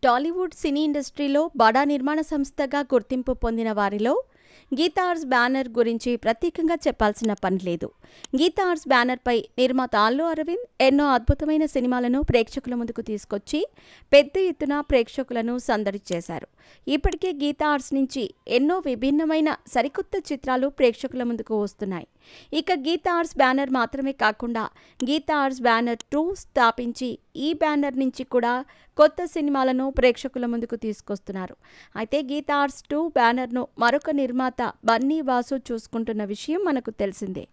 టాలీవుడ్ సినీ ఇండస్ట్రీలో బడా నిర్మాణ సంస్థగా గుర్తింపు పొందిన వారిలో గీతా ఆర్ట్స్ బ్యానర్ గురించి ప్రత్యేకంగా చెప్పాల్సిన పని లేదు. గీతా ఆర్ట్స్ బ్యానర్పై నిర్మాత అల్లు అరవింద్ ఎన్నో అద్భుతమైన సినిమాలను ప్రేక్షకుల ముందుకు తీసుకొచ్చి పెద్ద ఎత్తున ప్రేక్షకులను సందడి చేశారు. ఇప్పటికే గీతా ఆర్ట్స్ నుంచి ఎన్నో విభిన్నమైన సరికొత్త చిత్రాలు ప్రేక్షకుల ముందుకు వస్తున్నాయి. ఇక గీతా ఆర్ట్స్ బ్యానర్ మాత్రమే కాకుండా గీతా ఆర్ట్స్ బ్యానర్ 2 స్థాపించి ఈ బ్యానర్ నుంచి కూడా కొత్త సినిమాలను ప్రేక్షకుల ముందుకు తీసుకొస్తున్నారు. అయితే గీతా ఆర్ట్స్ 2 బ్యానర్ను మరొక నిర్మాత బన్నీ వాసు చూసుకుంటున్న విషయం మనకు తెలిసిందే.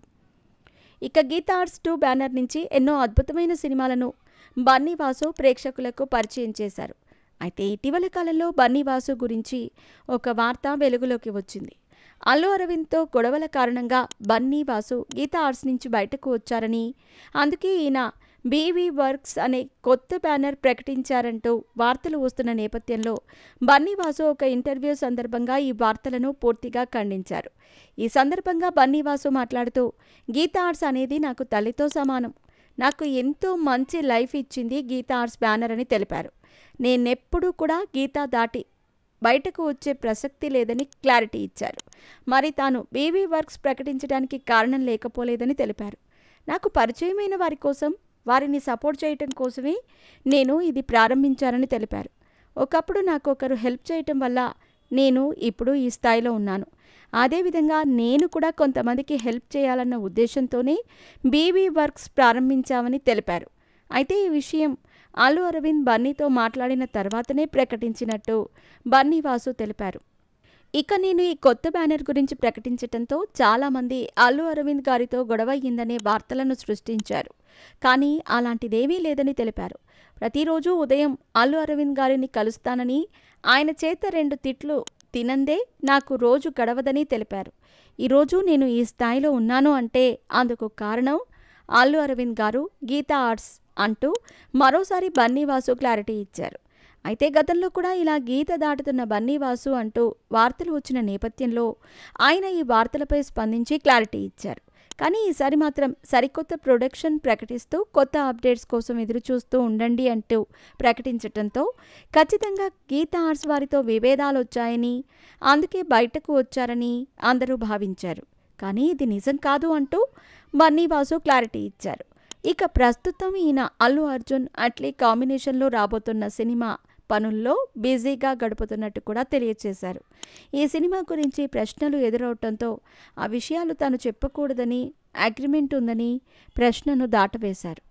ఇక గీతా ఆర్ట్స్ 2 బ్యానర్ నుంచి ఎన్నో అద్భుతమైన సినిమాలను బన్నీ వాసు ప్రేక్షకులకు పరిచయం చేశారు. అయితే ఇటీవల కాలంలో బన్నీ వాసు గురించి ఒక వార్త వెలుగులోకి వచ్చింది. అల్లు అరవింద్తో గొడవల కారణంగా బన్నీ వాసు గీతా ఆర్ట్స్ నుంచి బయటకు వచ్చారని, అందుకే ఈయన బీవీ వర్క్స్ అనే కొత్త బ్యానర్ ప్రకటించారంటూ వార్తలు వస్తున్న నేపథ్యంలో బన్నీ వాసు ఒక ఇంటర్వ్యూ సందర్భంగా ఈ వార్తలను పూర్తిగా ఖండించారు. ఈ సందర్భంగా బన్నీ వాసు మాట్లాడుతూ, గీతా ఆర్ట్స్ అనేది నాకు తల్లితో సమానం. నాకు ఎంతో మంచి లైఫ్ ఇచ్చింది గీతా ఆర్ట్స్ బ్యానర్ అని తెలిపారు. నేనెప్పుడూ కూడా గీతా దాటి బయటకు వచ్చే ప్రసక్తి లేదని క్లారిటీ ఇచ్చారు. మరి తాను బీవీ వర్క్స్ ప్రకటించడానికి కారణం లేకపోలేదని తెలిపారు. నాకు పరిచయమైన వారి కోసం, వారిని సపోర్ట్ చేయటం కోసమే నేను ఇది ప్రారంభించానని తెలిపారు. ఒకప్పుడు నాకు ఒకరు హెల్ప్ చేయటం వల్ల నేను ఇప్పుడు ఈ స్థాయిలో ఉన్నాను. అదేవిధంగా నేను కూడా కొంతమందికి హెల్ప్ చేయాలన్న ఉద్దేశంతోనే బీవీ వర్క్స్ ప్రారంభించామని తెలిపారు. అయితే ఈ విషయం అల్లు అరవింద్ బన్నీతో మాట్లాడిన తర్వాతనే ప్రకటించినట్టు బన్నీ వాసు తెలిపారు. ఇక నేను ఈ కొత్త బ్యానర్ గురించి ప్రకటించడంతో చాలామంది అల్లు అరవింద్ గారితో గొడవ అయ్యిందనే వార్తలను సృష్టించారు. కానీ అలాంటిదేమీ లేదని తెలిపారు. ప్రతిరోజు ఉదయం అల్లు అరవింద్ గారిని కలుస్తానని, ఆయన చేత 2 తిట్లు తినందే నాకు రోజు గడవదని తెలిపారు. ఈరోజు నేను ఈ స్థాయిలో ఉన్నాను అంటే అందుకు కారణం అల్లు అరవింద్ గారు, గీతా ఆర్ట్స్ అంటూ మరోసారి బన్నీ వాసు క్లారిటీ ఇచ్చారు. అయితే గతంలో కూడా ఇలా గీత దాటుతున్న బన్నీ వాసు అంటూ వార్తలు వచ్చిన నేపథ్యంలో ఆయన ఈ వార్తలపై స్పందించి క్లారిటీ ఇచ్చారు. కానీ ఈసారి మాత్రం సరికొత్త ప్రొడక్షన్ ప్రకటిస్తూ కొత్త అప్డేట్స్ కోసం ఎదురుచూస్తూ ఉండండి అంటూ ప్రకటించడంతో ఖచ్చితంగా గీతా ఆర్ట్స్ వారితో విభేదాలు వచ్చాయని, అందుకే బయటకు వచ్చారని అందరూ భావించారు. కానీ ఇది నిజం కాదు అంటూ బన్నీ వాసు క్లారిటీ ఇచ్చారు. ఇక ప్రస్తుతం ఈయన అల్లు అర్జున్, అట్లీ కాంబినేషన్లో రాబోతున్న సినిమా పనుల్లో బిజీగా గడుపుతున్నట్టు కూడా తెలియజేశారు. ఈ సినిమా గురించి ప్రశ్నలు ఎదురవటంతో ఆ విషయాలు తాను చెప్పకూడదని అగ్రిమెంట్ ఉందని ప్రశ్నను దాటవేశారు.